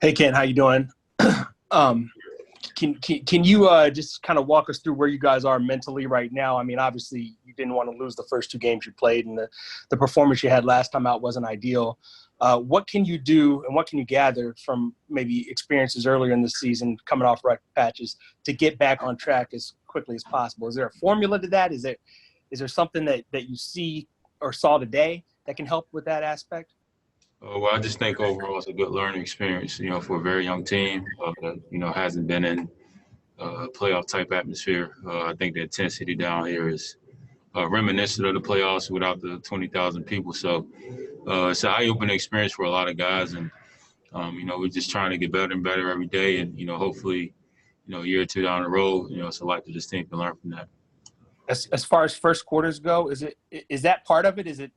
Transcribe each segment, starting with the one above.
Hey, Kent, how you doing? um, can you just kind of walk us through where you guys are mentally right now? I mean, obviously, you didn't want to lose the first two games you played, and the performance you had last time out wasn't ideal. What can you do and what can you gather from maybe experiences earlier in the season coming off rough patches to get back on track as quickly as possible? Is there a formula to that? Is there something that you see or saw today that can help with that aspect? Well, I just think overall it's a good learning experience, for a very young team that, hasn't been in playoff type atmosphere. I think the intensity down here is reminiscent of the playoffs without the 20,000 people. So it's an eye-opening experience for a lot of guys. And, we're just trying to get better and better every day. And, hopefully, a year or two down the road, it's a lot that this team can learn from that. As far as first quarters go, is that part of it? Is it,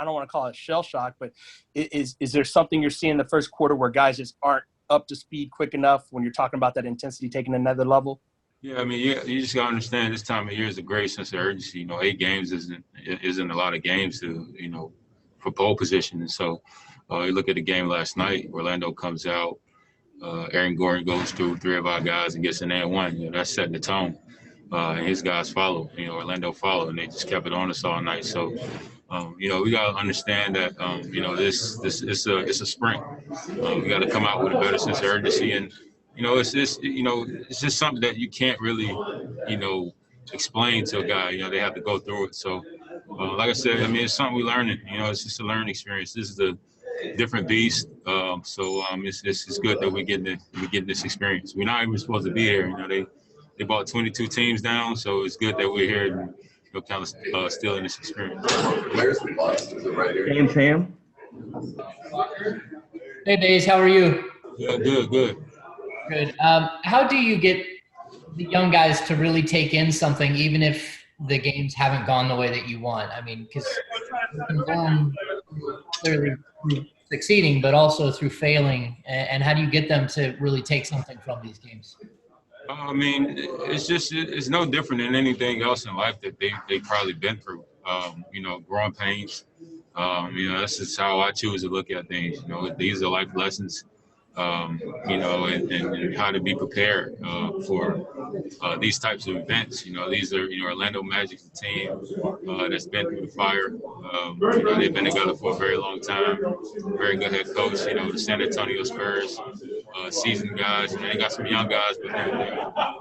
I don't want to call it shell shock, but is there something you're seeing in the first quarter where guys just aren't up to speed quick enough when you're talking about that intensity taking another level? Yeah, I mean, you just got to understand this time of year is a great sense of urgency. 8 games isn't a lot of games to, for pole position. And so you look at the game last night, Orlando comes out, Aaron Gordon goes through three of our guys and gets an and one. That's setting the tone. And his guys follow, Orlando followed, and they just kept it on us all night. So, we got to understand that, this it's a sprint. We got to come out with a better sense of urgency. And, it's just something that you can't really, explain to a guy. They have to go through it. So, like I said, I mean, it's something we're learning. It's just a learning experience. This is a different beast. It's good that we're getting this experience. We're not even supposed to be here. They brought 22 teams down, so it's good that we're here and kind of still in this experience. James Ham. Hey, Days, how are you? Yeah, good. Good. How do you get the young guys to really take in something, even if the games haven't gone the way that you want? I mean, because you can learn clearly through succeeding, but also through failing. And how do you get them to really take something from these games? I mean, it's no different than anything else in life that they probably been through. Growing pains. That's just how I choose to look at things. These are life lessons. And how to be prepared for these types of events. These are, Orlando Magic's a team that's been through the fire. They've been together for a very long time. Very good head coach. The San Antonio Spurs, seasoned guys. They got some young guys, but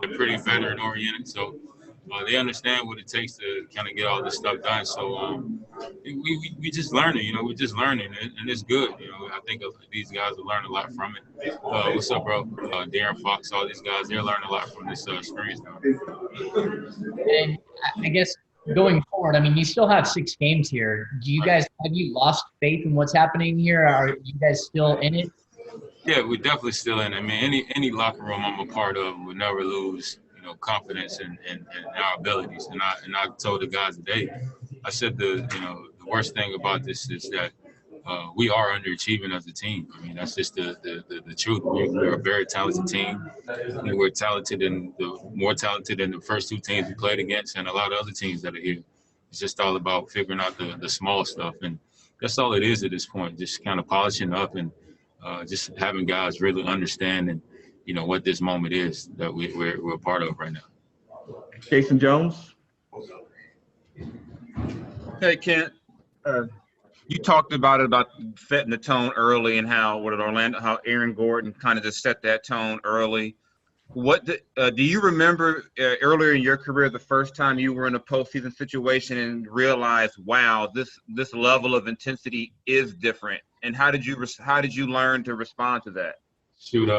they're pretty veteran oriented. So they understand what it takes to kind of get all this stuff done. So we just learning, we're just learning, and it's good. I think these guys will learn a lot from it. What's up, bro? Darren Fox, all these guys, they're learning a lot from this experience now. And I guess going forward, I mean, you still have 6 games here. Have you lost faith in what's happening here? Are you guys still in it? Yeah, we're definitely still in it. I mean, any locker room I'm a part of would never lose confidence in our abilities. And I told the guys today, I said the worst thing about this is that we are underachieving as a team. I mean, that's just the truth. We're a very talented team. And we're more talented than the first 2 teams we played against and a lot of other teams that are here. It's just all about figuring out the small stuff. And that's all it is at this point, just kind of polishing up and just having guys really understand and what this moment is that we're a part of right now. Jason Jones. Hey, Kent. You talked about setting the tone early and how Aaron Gordon kind of just set that tone early. What do you remember earlier in your career the first time you were in a postseason situation and realized, wow, this level of intensity is different? And how did you learn to respond to that? Shoot,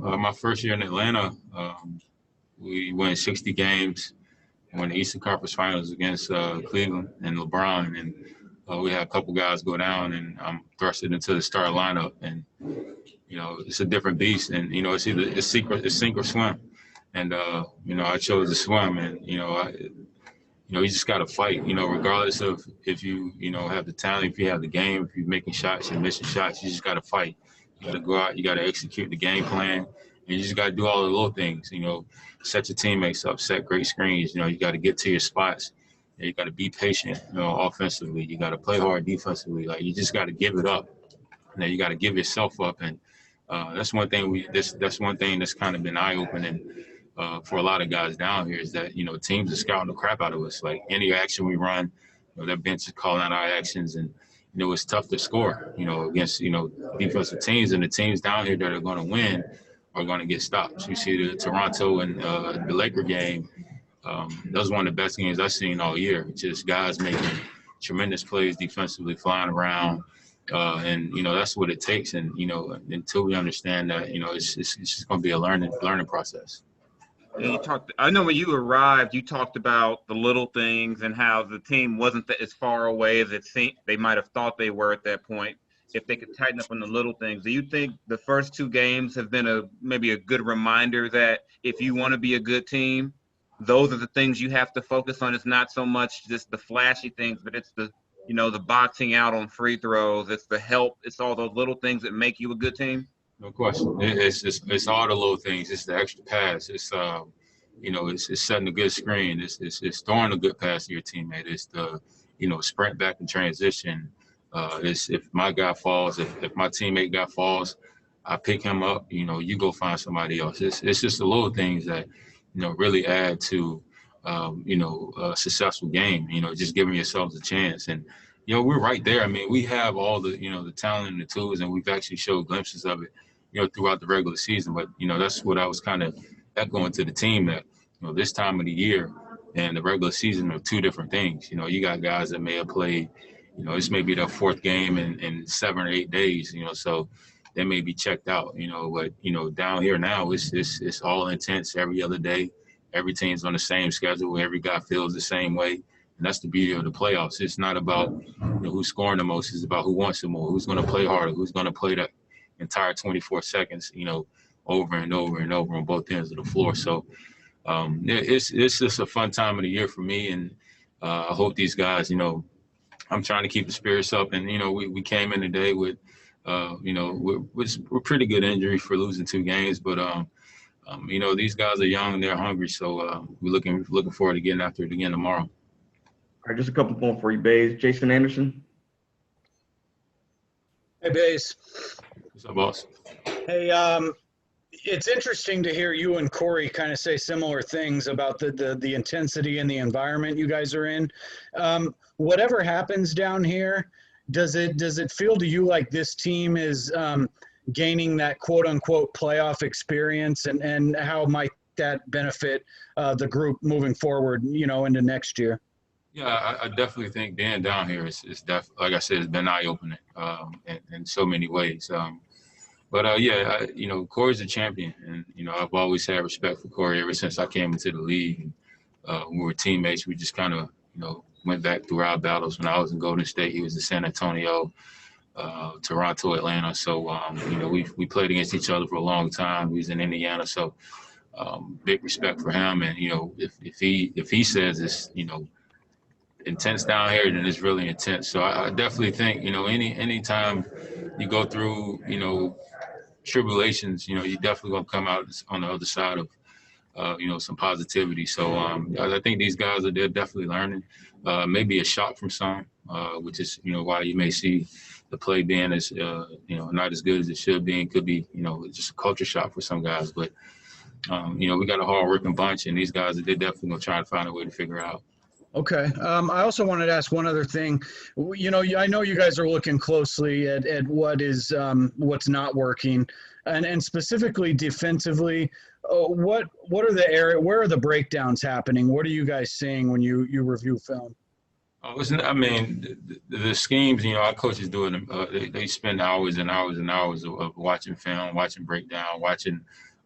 my first year in Atlanta, we won 60 games, won the Eastern Conference Finals against Cleveland and LeBron, and we had a couple guys go down, and I'm thrusted into the start lineup, and it's a different beast, and it's sink or swim, and I chose to swim, and you just got to fight, regardless of if you have the talent, if you have the game, if you're making shots, you're missing shots, you just got to fight. You got to go out, you got to execute the game plan, and you just got to do all the little things, set your teammates up, set great screens, you got to get to your spots. You got to be patient, offensively. You got to play hard defensively. Like, you just got to give it up. You got to give yourself up. And That's one thing that's one thing that's kind of been eye-opening for a lot of guys down here is that, teams are scouting the crap out of us. Like any action we run, their bench is calling out our actions, and, it's tough to score, against, defensive teams, and the teams down here that are going to win are going to get stops. You see the Toronto and the Laker game. That was one of the best games I've seen all year. Just guys making tremendous plays defensively, flying around. And that's what it takes. And until we understand that, it's just going to be a learning process. And I know when you arrived, you talked about the little things and how the team wasn't as far away as they might have thought they were at that point. If they could tighten up on the little things, do you think the first two games have been maybe a good reminder that if you want to be a good team, those are the things you have to focus on? It's not so much just the flashy things, but it's the boxing out on free throws. It's the help. It's all those little things that make you a good team. No question. It's all the little things. It's the extra pass. It's it's setting a good screen. It's throwing a good pass to your teammate. It's the sprint back in transition. It's if my guy falls, if my teammate guy falls, I pick him up. You go find somebody else. It's just the little things that really add to a successful game. Just giving yourselves a chance. And we're right there. I mean, we have all the the talent and the tools, and we've actually showed glimpses of it throughout the regular season. But that's what I was kind of echoing to the team, that this time of the year and the regular season are two different things. You got guys that may have played, this may be their fourth game in 7 or 8 days, so they may be checked out, but down here now it's all intense every other day. Every team's on the same schedule. Every guy feels the same way. And that's the beauty of the playoffs. It's not about who's scoring the most. It's about who wants it more, who's going to play harder, who's going to play that entire 24 seconds, over and over and over on both ends of the floor. So it's just a fun time of the year for me. And I hope these guys, I'm trying to keep the spirits up. And, we came in today with, we're pretty good injury for losing 2 games. But, these guys are young and they're hungry. So we're looking forward to getting after it again tomorrow. All right, just a couple more for you, Baze. Jason Anderson. Hey, Baze. What's up, boss? Hey, it's interesting to hear you and Corey kind of say similar things about the intensity and the environment you guys are in. Whatever happens down here, does it feel to you like this team is gaining that quote unquote playoff experience, and how might that benefit the group moving forward, into next year? Yeah, I definitely think being down here is like I said, it's been eye-opening in so many ways. But Corey's a champion, and I've always had respect for Corey ever since I came into the league. And, we were teammates. We just kind of went back through our battles. When I was in Golden State, he was in San Antonio, Toronto, Atlanta. So we played against each other for a long time. He was in Indiana, so big respect for him. And if he says it's intense down here, then it's really intense. So I definitely think any time you go through tribulations, you're definitely gonna come out on the other side of some positivity. So I think these guys they're definitely learning. Maybe a shock from some, which is why you may see the play being as not as good as it should be, and could be just a culture shock for some guys. But we got a hard working bunch, and these guys they're definitely gonna try to find a way to figure it out. Okay. I also wanted to ask one other thing. I know you guys are looking closely at what's not working, and specifically defensively. What are where are the breakdowns happening? What are you guys seeing when you review film? The schemes, our coaches do it. They spend hours and hours and hours of watching film, watching breakdown, watching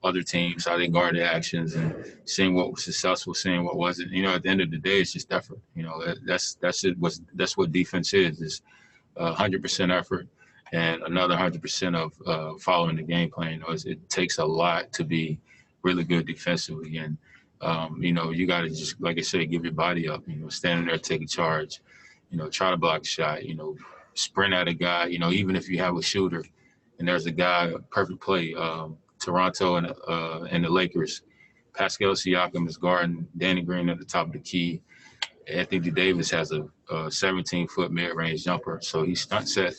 other teams, how they guard their actions, and seeing what was successful, seeing what wasn't. At the end of the day, it's just effort. That's what defense is 100% effort and another 100% of following the game plan. It takes a lot to be really good defensively, and you got to just, like I said, give your body up. Standing there, take a charge. Try to block a shot. Sprint at a guy. Even if you have a shooter, and there's a guy, perfect play. Toronto and the Lakers. Pascal Siakam is guarding Danny Green at the top of the key. Anthony Davis has a 17-foot mid-range jumper, so he stunt set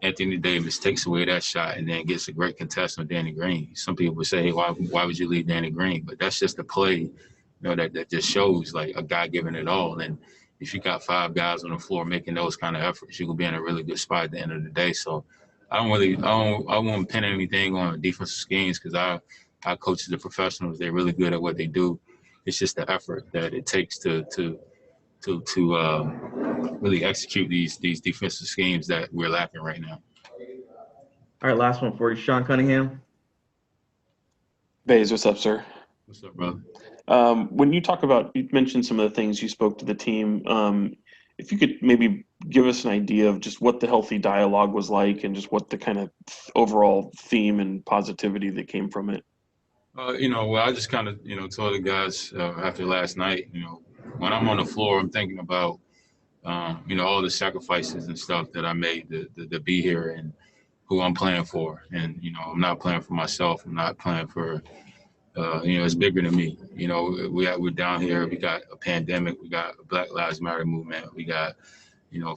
Anthony Davis takes away that shot and then gets a great contest on Danny Green. Some people would say, hey, why would you leave Danny Green? But that's just a play, you know, that just shows like a guy giving it all. And if you got 5 guys on the floor making those kind of efforts, you will be in a really good spot at the end of the day. So I won't pin anything on defensive schemes because our coaches are professionals. They're really good at what they do. It's just the effort that it takes to really execute these defensive schemes that we're lacking right now. All right, last one for you, Sean Cunningham. Bays, what's up, sir? What's up, brother? When you talk about, you mentioned some of the things you spoke to the team. If you could maybe give us an idea of just what the healthy dialogue was like and just what the kind of overall theme and positivity that came from it. I just kind of, told the guys after last night, when I'm on the floor, I'm thinking about, all the sacrifices and stuff that I made to be here and who I'm playing for. And, I'm not playing for myself. I'm not playing for, it's bigger than me. We're down here. We got a pandemic. We got a Black Lives Matter movement. We got,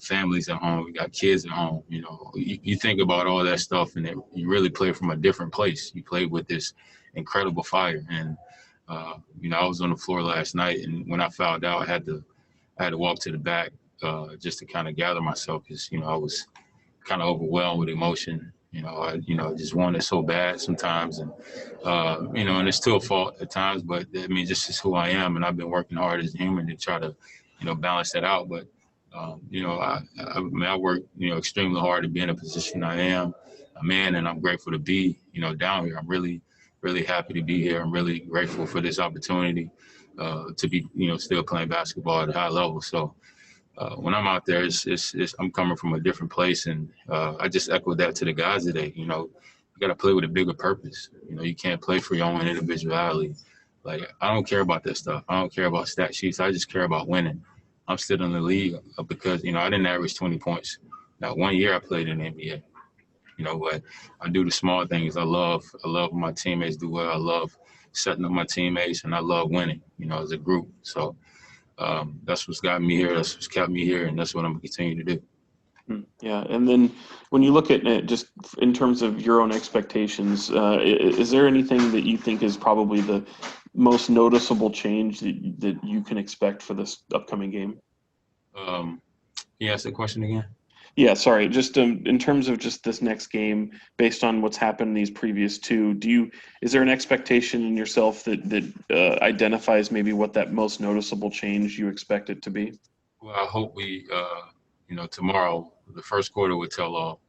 families at home. We got kids at home. You think about all that stuff and you really play from a different place. You play with this incredible fire. And, I was on the floor last night, and when I fouled out, I had to walk to the back just to kind of gather myself because, I was kind of overwhelmed with emotion. I just want it so bad sometimes. And, and it's still a fault at times, but I mean, this is who I am. And I've been working hard as a human to try to, balance that out. But, I work, extremely hard to be in a position I am. I'm in, and I'm grateful to be, down here. I'm really, really happy to be here. I'm really grateful for this opportunity to be, still playing basketball at a high level. So when I'm out there, I'm coming from a different place. And I just echoed that to the guys today. You got to play with a bigger purpose. You can't play for your own individuality. Like, I don't care about that stuff. I don't care about stat sheets. I just care about winning. I'm still in the league because, I didn't average 20 points. Now, 1 year I played in the NBA. But I do the small things. I love when my teammates do well. I love setting up my teammates, and I love winning, as a group. So that's what's got me here. That's what's kept me here, and that's what I'm going to continue to do. Yeah, and then when you look at it just in terms of your own expectations, is there anything that you think is probably the most noticeable change that you can expect for this upcoming game? Can you ask the question again? Yeah, sorry. Just in terms of just this next game, based on what's happened in these previous two, is there an expectation in yourself that identifies maybe what that most noticeable change you expect it to be? Well, I hope we, tomorrow, the first quarter will tell all.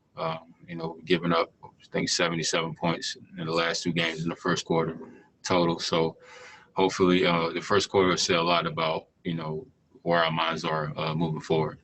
Giving up, I think, 77 points in the last 2 games in the first quarter total. So hopefully the first quarter will say a lot about, where our minds are moving forward.